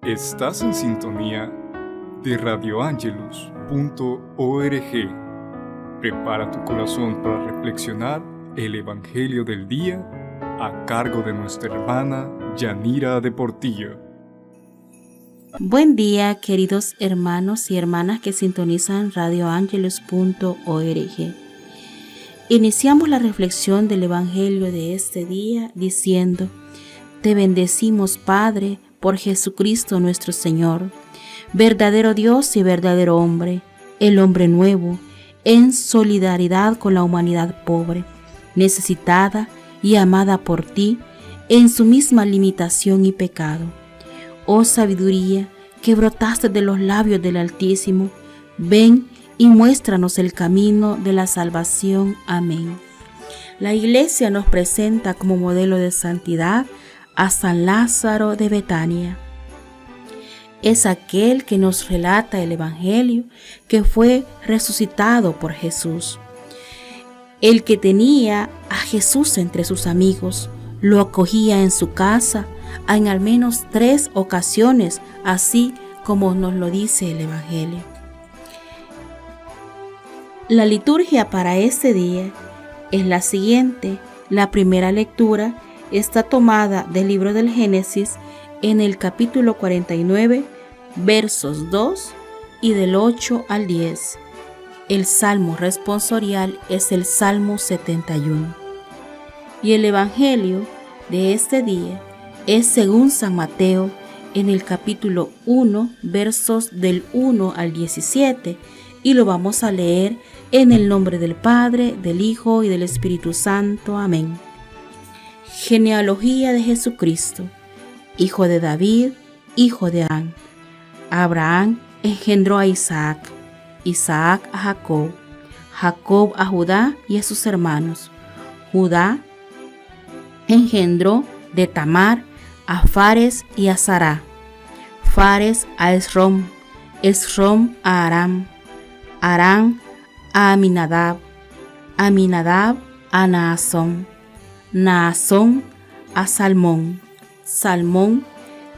Estás en sintonía de radioangelus.org. Prepara tu corazón para reflexionar el Evangelio del día a cargo de nuestra hermana Yanira de Portillo. Buen día, queridos hermanos y hermanas que sintonizan radioangelus.org. Iniciamos la reflexión del Evangelio de este día diciendo: Te bendecimos, Padre, por Jesucristo nuestro Señor, verdadero Dios y verdadero hombre, el hombre nuevo, en solidaridad con la humanidad pobre, necesitada y amada por ti en su misma limitación y pecado. Oh sabiduría, que brotaste de los labios del Altísimo, ven y muéstranos el camino de la salvación. Amén. La Iglesia nos presenta como modelo de santidad a San Lázaro de Betania. Es aquel que nos relata el Evangelio que fue resucitado por Jesús. El que tenía a Jesús entre sus amigos, lo acogía en su casa en al menos 3 ocasiones, así como nos lo dice el Evangelio. La liturgia para este día es la siguiente. La primera lectura está tomada del libro del Génesis en el capítulo 49, versos 2 y del 8 al 10. El salmo responsorial es el Salmo 71. Y el Evangelio de este día es según San Mateo en el capítulo 1, versos del 1 al 17, y lo vamos a leer en el nombre del Padre, del Hijo y del Espíritu Santo. Amén. Genealogía de Jesucristo, hijo de David, hijo de Abraham. Abraham engendró a Isaac, Isaac a Jacob, Jacob a Judá y a sus hermanos. Judá engendró de Tamar a Fares y a Sará, Fares a Esrom, Esrom a Aram, Aram a Aminadab, Aminadab a Naasón, Naasón a Salmón, Salmón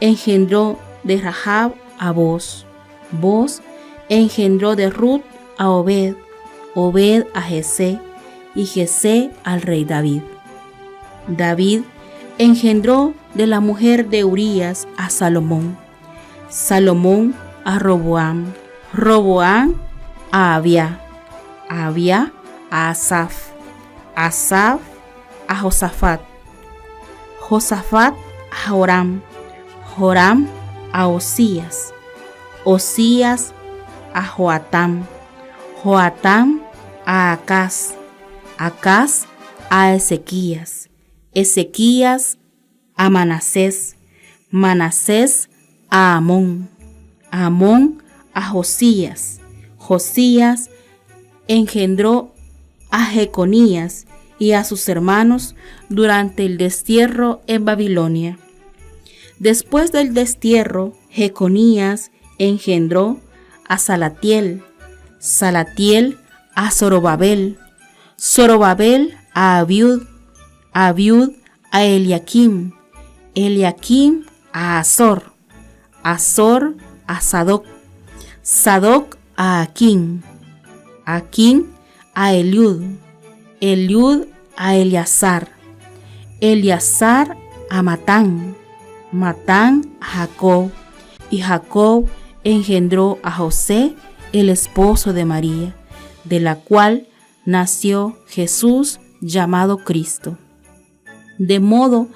engendró de Rahab a Boz, Boz engendró de Ruth a Obed, Obed a Jesé y Jesé al rey David. David engendró de la mujer de Urías a Salomón, Salomón a Roboam, Roboam a Abia, Abia a Asaf, Asaf a Josafat, Josafat a Joram, Joram a Osías, Osías a Joatam, Joatam a Acaz, Acaz a Ezequías, Ezequías a Manasés, Manasés a Amón, Amón a Josías, Josías engendró a Jeconías y a sus hermanos durante el destierro en Babilonia. Después del destierro, Jeconías engendró a Salatiel, Salatiel a Zorobabel, Zorobabel a Abiud, Abiud a Eliakim, Eliakim a Azor, Azor a Sadoc, Sadoc a Aquín, Aquín a Eliud, Eliud a Eleazar, Eleazar a Matán, Matán a Jacob, y Jacob engendró a José, el esposo de María, de la cual nació Jesús llamado Cristo. De modo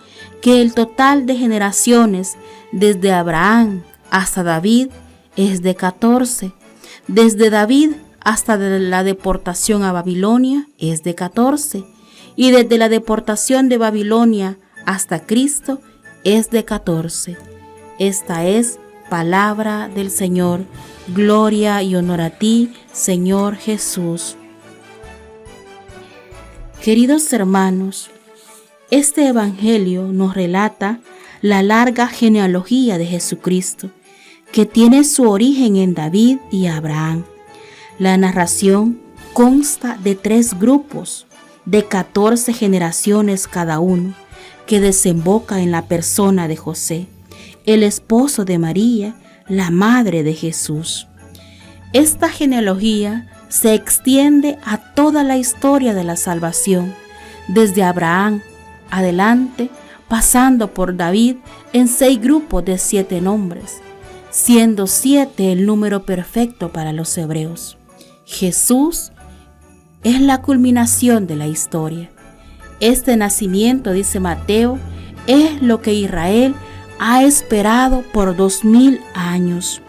que el total de generaciones desde Abraham hasta David es de 14, desde David hasta la deportación a Babilonia es de 14, y desde la deportación de Babilonia hasta Cristo es de 14. Esta es palabra del Señor. Gloria y honor a ti, Señor Jesús. Queridos hermanos, este Evangelio nos relata la larga genealogía de Jesucristo, que tiene su origen en David y Abraham. La narración consta de 3 grupos de 14 generaciones cada uno, que desemboca en la persona de José, el esposo de María, la madre de Jesús. Esta genealogía se extiende a toda la historia de la salvación, desde Abraham adelante, pasando por David en 6 grupos de 7 nombres, siendo 7 el número perfecto para los hebreos. Jesús es la culminación de la historia. Este nacimiento, dice Mateo, es lo que Israel ha esperado por 2000 años.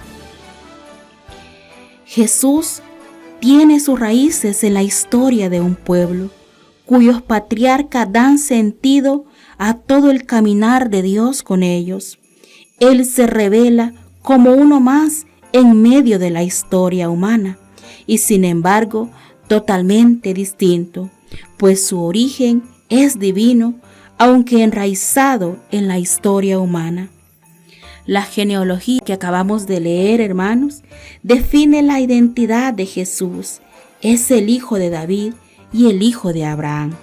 Jesús tiene sus raíces en la historia de un pueblo, cuyos patriarcas dan sentido a todo el caminar de Dios con ellos. Él se revela como uno más en medio de la historia humana, y sin embargo totalmente distinto, pues su origen es divino, aunque enraizado en la historia humana. La genealogía que acabamos de leer, hermanos, define la identidad de Jesús. Es el hijo de David y el hijo de Abraham.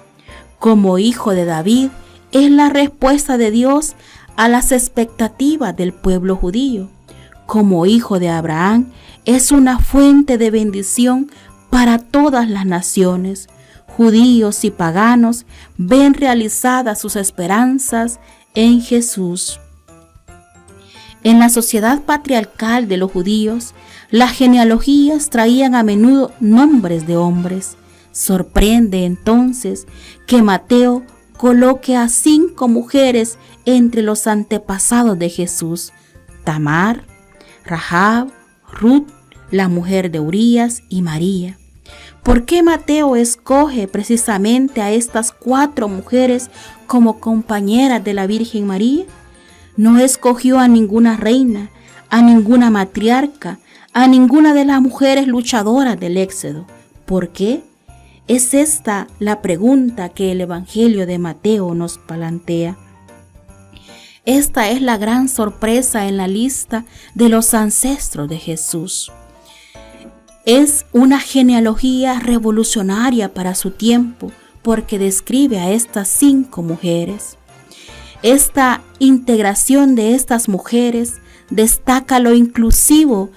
Como hijo de David, es la respuesta de Dios a las expectativas del pueblo judío. Como hijo de Abraham, es una fuente de bendición para todas las naciones. Judíos y paganos ven realizadas sus esperanzas en Jesús. En la sociedad patriarcal de los judíos, las genealogías traían a menudo nombres de hombres. Sorprende entonces que Mateo coloque a 5 mujeres entre los antepasados de Jesús: Tamar, Rahab, Ruth, la mujer de Urías, y María. ¿Por qué Mateo escoge precisamente a estas 4 mujeres como compañeras de la Virgen María? No escogió a ninguna reina, a ninguna matriarca, a ninguna de las mujeres luchadoras del Éxodo. ¿Por qué? Es esta la pregunta que el Evangelio de Mateo nos plantea. Esta es la gran sorpresa en la lista de los ancestros de Jesús. Es una genealogía revolucionaria para su tiempo, porque describe a estas 5 mujeres. Esta integración de estas mujeres destaca lo inclusivo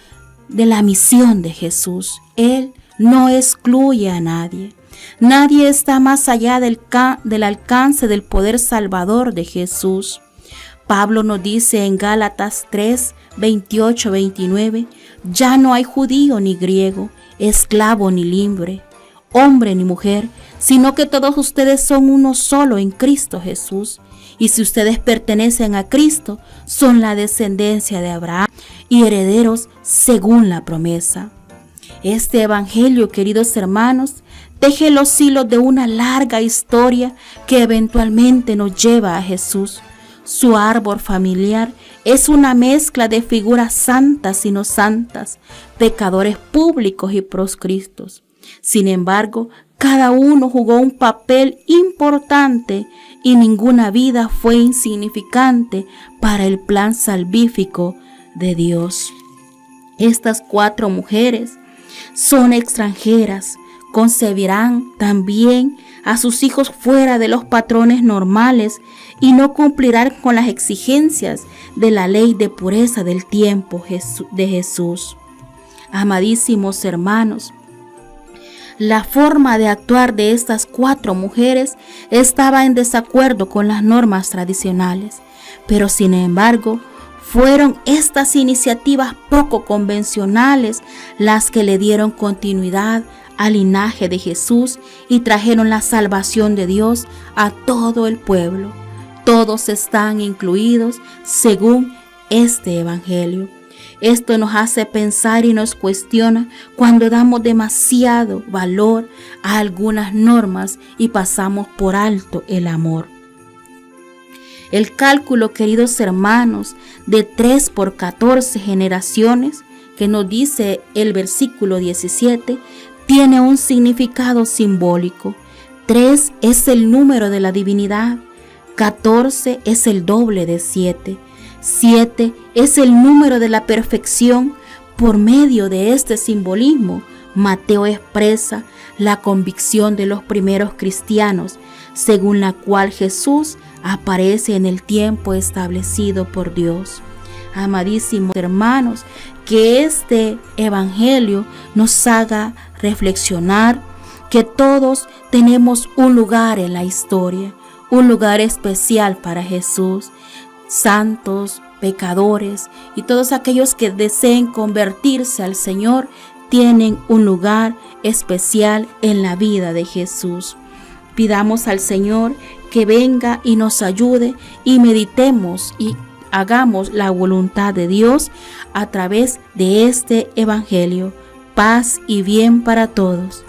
de la misión de Jesús. Él no excluye a nadie. Nadie está más allá del alcance del poder salvador de Jesús. Pablo nos dice en Gálatas 3, 28, 29, ya no hay judío ni griego, esclavo ni libre, hombre ni mujer, sino que todos ustedes son uno solo en Cristo Jesús. Y si ustedes pertenecen a Cristo, son la descendencia de Abraham y herederos según la promesa. Este evangelio, queridos hermanos, teje los hilos de una larga historia que eventualmente nos lleva a Jesús. Su árbol familiar es una mezcla de figuras santas y no santas, pecadores públicos y proscritos. Sin embargo, cada uno jugó un papel importante y ninguna vida fue insignificante para el plan salvífico de Dios. Estas 4 mujeres son extranjeras, concebirán también a sus hijos fuera de los patrones normales y no cumplirán con las exigencias de la ley de pureza del tiempo de Jesús. Amadísimos hermanos, la forma de actuar de estas 4 mujeres estaba en desacuerdo con las normas tradicionales, pero sin embargo, fueron estas iniciativas poco convencionales las que le dieron continuidad al linaje de Jesús y trajeron la salvación de Dios a todo el pueblo. Todos están incluidos según este evangelio. Esto nos hace pensar y nos cuestiona cuando damos demasiado valor a algunas normas y pasamos por alto el amor. El cálculo, queridos hermanos, de 3 por 14 generaciones, que nos dice el versículo 17, tiene un significado simbólico. 3 es el número de la divinidad, 14 es el doble de 7. 7 es el número de la perfección. Por medio de este simbolismo, Mateo expresa la convicción de los primeros cristianos, según la cual Jesús aparece en el tiempo establecido por Dios. Amadísimos hermanos, que este evangelio nos haga reflexionar que todos tenemos un lugar en la historia, un lugar especial para Jesús. Santos, pecadores y todos aquellos que deseen convertirse al Señor tienen un lugar especial en la vida de Jesús. Pidamos al Señor que venga y nos ayude y meditemos y hagamos la voluntad de Dios a través de este evangelio. Paz y bien para todos.